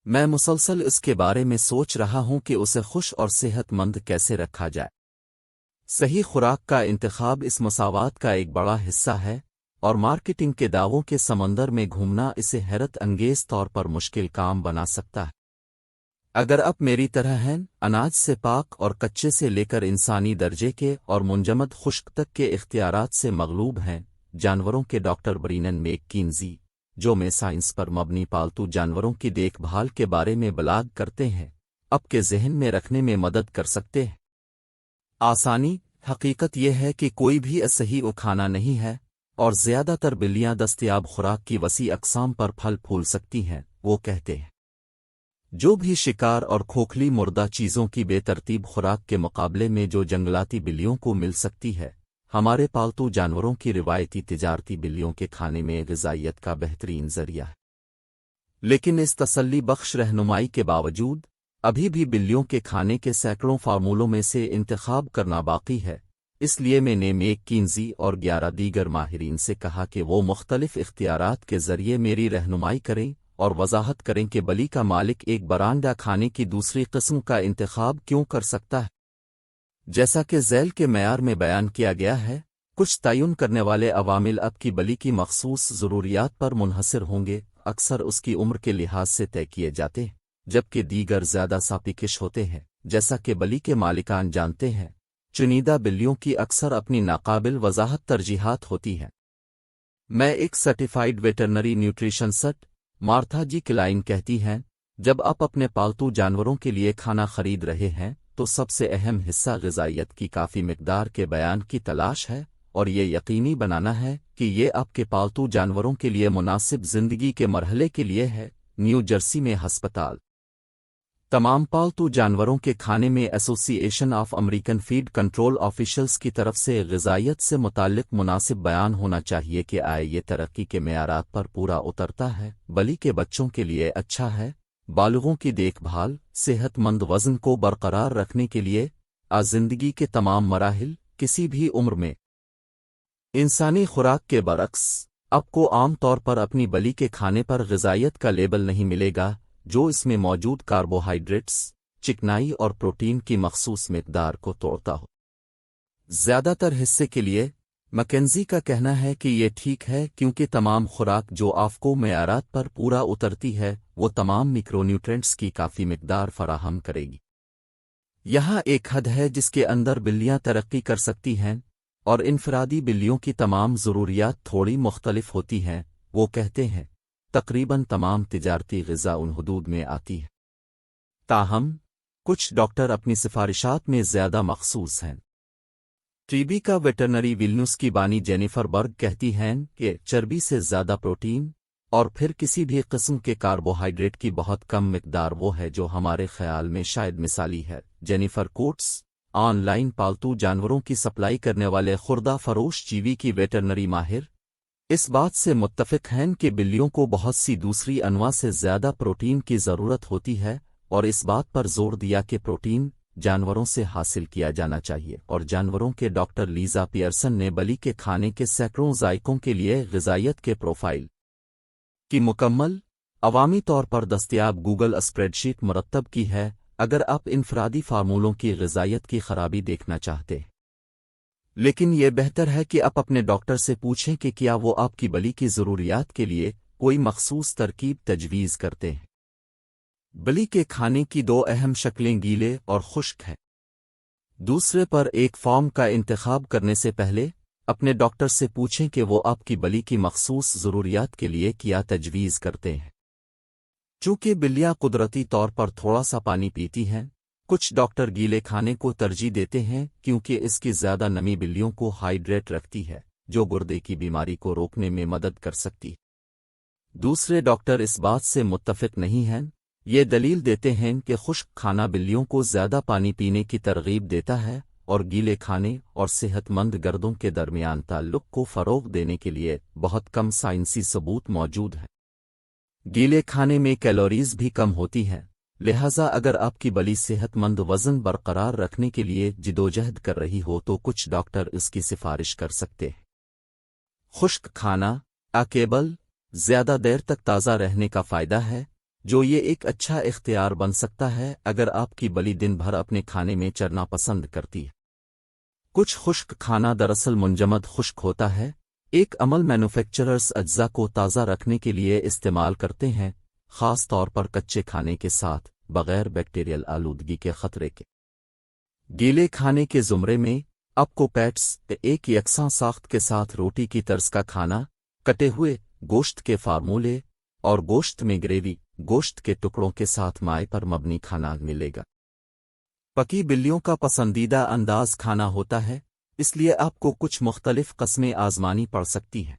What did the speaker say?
میں مسلسل اس کے بارے میں سوچ رہا ہوں کہ اسے خوش اور صحت مند کیسے رکھا جائے۔ صحیح خوراک کا انتخاب اس مساوات کا ایک بڑا حصہ ہے، اور مارکیٹنگ کے دعووں کے سمندر میں گھومنا اسے حیرت انگیز طور پر مشکل کام بنا سکتا ہے۔ اگر آپ میری طرح ہیں، اناج سے پاک اور کچے سے لے کر انسانی درجے کے اور منجمد خشک تک کے اختیارات سے مغلوب ہیں، جانوروں کے ڈاکٹر برینن میک کینزی، جو میں سائنس پر مبنی پالتو جانوروں کی دیکھ بھال کے بارے میں بلاگ کرتے ہیں، آپ کے ذہن میں رکھنے میں مدد کر سکتے ہیں۔ آسانی، حقیقت یہ ہے کہ کوئی بھی صحیح کھانا نہیں ہے، اور زیادہ تر بلیاں دستیاب خوراک کی وسیع اقسام پر پھل پھول سکتی ہیں۔ وہ کہتے ہیں جو بھی شکار اور کھوکھلی مردہ چیزوں کی بے ترتیب خوراک کے مقابلے میں جو جنگلاتی بلیوں کو مل سکتی ہے، ہمارے پالتو جانوروں کی روایتی تجارتی بلیوں کے کھانے میں غذائیت کا بہترین ذریعہ ہے۔ لیکن اس تسلی بخش رہنمائی کے باوجود ابھی بھی بلیوں کے کھانے کے سینکڑوں فارمولوں میں سے انتخاب کرنا باقی ہے۔ اس لیے میں نے میک کینزی اور 11 دیگر ماہرین سے کہا کہ وہ مختلف اختیارات کے ذریعے میری رہنمائی کریں اور وضاحت کریں کہ بلی کا مالک ایک برانڈا کھانے کی دوسری قسم کا انتخاب کیوں کر سکتا ہے۔ جیسا کہ ذیل کے معیار میں بیان کیا گیا ہے، کچھ تعین کرنے والے عوامل اب کی بلی کی مخصوص ضروریات پر منحصر ہوں گے، اکثر اس کی عمر کے لحاظ سے طے کیے جاتے ہیں، جبکہ دیگر زیادہ ساپیکش ہوتے ہیں۔ جیسا کہ بلی کے مالکان جانتے ہیں، چنیدہ بلیوں کی اکثر اپنی ناقابل وضاحت ترجیحات ہوتی ہیں۔ میں ایک سرٹیفائیڈ ویٹرنری نیوٹریشنسٹ، مارتھا جی کلائن کہتی ہیں، جب آپ اپنے پالتو جانوروں کے لیے کھانا خرید رہے ہیں تو سب سے اہم حصہ غذائیت کی کافی مقدار کے بیان کی تلاش ہے، اور یہ یقینی بنانا ہے کہ یہ آپ کے پالتو جانوروں کے لیے مناسب زندگی کے مرحلے کے لیے ہے۔ نیو جرسی میں ہسپتال تمام پالتو جانوروں کے کھانے میں Association of American Feed Control Officials کی طرف سے غذائیت سے متعلق مناسب بیان ہونا چاہیے کہ آئے یہ ترقی کے معیارات پر پورا اترتا ہے، بلی کے بچوں کے لیے اچھا ہے، بالغوں کی دیکھ بھال، صحت مند وزن کو برقرار رکھنے کے لیے زندگی کے تمام مراحل، کسی بھی عمر میں۔ انسانی خوراک کے برعکس، آپ کو عام طور پر اپنی بلی کے کھانے پر غذائیت کا لیبل نہیں ملے گا جو اس میں موجود کاربوہائیڈریٹس، چکنائی اور پروٹین کی مخصوص مقدار کو توڑتا ہو۔ زیادہ تر حصے کے لیے مکینزی کا کہنا ہے کہ یہ ٹھیک ہے، کیونکہ تمام خوراک جو آپ کو معیارات پر پورا اترتی ہے وہ تمام میکرونیوٹرینٹس کی کافی مقدار فراہم کرے گی۔ یہاں ایک حد ہے جس کے اندر بلیاں ترقی کر سکتی ہیں، اور انفرادی بلیوں کی تمام ضروریات تھوڑی مختلف ہوتی ہیں۔ وہ کہتے ہیں تقریباً تمام تجارتی غذا ان حدود میں آتی ہے، تاہم کچھ ڈاکٹر اپنی سفارشات میں زیادہ مخصوص ہیں۔ ٹی بی کا ویٹرنری ویلنس کی بانی جینیفر برگ کہتی ہیں کہ چربی سے زیادہ پروٹین اور پھر کسی بھی قسم کے کاربوہائیڈریٹ کی بہت کم مقدار وہ ہے جو ہمارے خیال میں شاید مثالی ہے۔ جینیفر کوٹس، آن لائن پالتو جانوروں کی سپلائی کرنے والے خوردہ فروش چیوی کی ویٹرنری ماہر، اس بات سے متفق ہیں کہ بلیوں کو بہت سی دوسری انواع سے زیادہ پروٹین کی ضرورت ہوتی ہے، اور اس بات پر زور دیا کہ پروٹین جانوروں سے حاصل کیا جانا چاہیے۔ اور جانوروں کے ڈاکٹر لیزا پیئرسن نے بلی کے کھانے کے سینکڑوں ذائقوں کے لیے غذائیت کے پروفائل کی مکمل، عوامی طور پر دستیاب گوگل اسپریڈ شیٹ مرتب کی ہے اگر آپ انفرادی فارمولوں کی غذائیت کی خرابی دیکھنا چاہتے ہیں۔ لیکن یہ بہتر ہے کہ آپ اپنے ڈاکٹر سے پوچھیں کہ کیا وہ آپ کی بلی کی ضروریات کے لیے کوئی مخصوص ترکیب تجویز کرتے ہیں۔ بلی کے کھانے کی دو اہم شکلیں گیلے اور خشک ہیں۔ دوسرے پر ایک فارم کا انتخاب کرنے سے پہلے اپنے ڈاکٹر سے پوچھیں کہ وہ آپ کی بلی کی مخصوص ضروریات کے لیے کیا تجویز کرتے ہیں۔ چونکہ بلیاں قدرتی طور پر تھوڑا سا پانی پیتی ہیں، کچھ ڈاکٹر گیلے کھانے کو ترجیح دیتے ہیں کیونکہ اس کی زیادہ نمی بلیوں کو ہائیڈریٹ رکھتی ہے، جو گردے کی بیماری کو روکنے میں مدد کر سکتی۔ دوسرے ڈاکٹر اس بات سے متفق نہیں ہیں، یہ دلیل دیتے ہیں کہ خشک کھانا بلیوں کو زیادہ پانی پینے کی ترغیب دیتا ہے، اور گیلے کھانے اور صحت مند گردوں کے درمیان تعلق کو فروغ دینے کے لیے بہت کم سائنسی ثبوت موجود ہے۔ گیلے کھانے میں کیلوریز بھی کم ہوتی ہیں، لہذا اگر آپ کی بلی صحت مند وزن برقرار رکھنے کے لیے جدوجہد کر رہی ہو تو کچھ ڈاکٹر اس کی سفارش کر سکتے ہیں۔ خشک کھانا کیبل زیادہ دیر تک تازہ رہنے کا فائدہ ہے، جو یہ ایک اچھا اختیار بن سکتا ہے اگر آپ کی بلی دن بھر اپنے کھانے میں چرنا پسند کرتی ہے۔ کچھ خشک کھانا دراصل منجمد خشک ہوتا ہے، ایک عمل مینوفیکچررز اجزاء کو تازہ رکھنے کے لیے استعمال کرتے ہیں، خاص طور پر کچے کھانے کے ساتھ بغیر بیکٹیریل آلودگی کے خطرے کے۔ گیلے کھانے کے زمرے میں آپ کو پیٹس ایک یکساں ساخت کے ساتھ روٹی کی طرز کا کھانا، کٹے ہوئے گوشت کے فارمولے اور گوشت میں گریوی، گوشت کے ٹکڑوں کے ساتھ مائع پر مبنی کھانا ملے گا۔ پکی بلیوں کا پسندیدہ انداز کھانا ہوتا ہے، اس لیے آپ کو کچھ مختلف قسمیں آزمانی پڑ سکتی ہیں۔